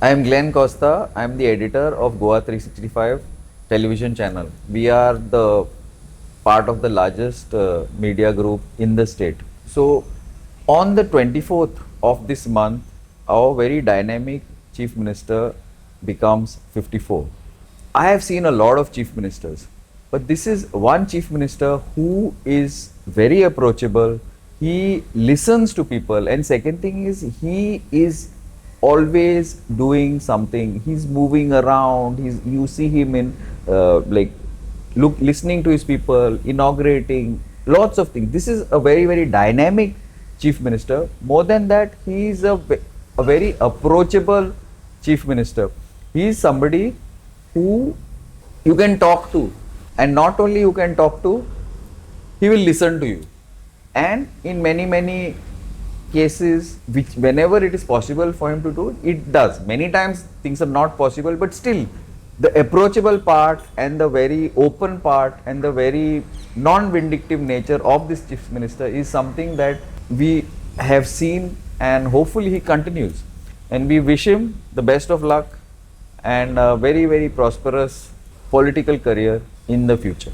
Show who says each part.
Speaker 1: I am Glenn Costa. I am the editor of Goa 365 television channel. We are the part of the largest media group in the state. So, on the 24th of this month, our very dynamic Chief Minister becomes 54. I have seen a lot of Chief Ministers, but this is one Chief Minister who is very approachable. He listens to people, and second thing is he is always doing something. He's moving around. You see him in listening to his people, inaugurating lots of things. This is a very dynamic Chief Minister. More than that, he is a very approachable Chief Minister. He is somebody who you can talk to, and not only you can talk to, he will listen to you. And in many cases, which whenever it is possible for him to do, it does. Many times things are not possible, but still the approachable part and the very open part and the very non-vindictive nature of this Chief Minister is something that we have seen, and hopefully he continues. And we wish him the best of luck and a very prosperous political career in the future.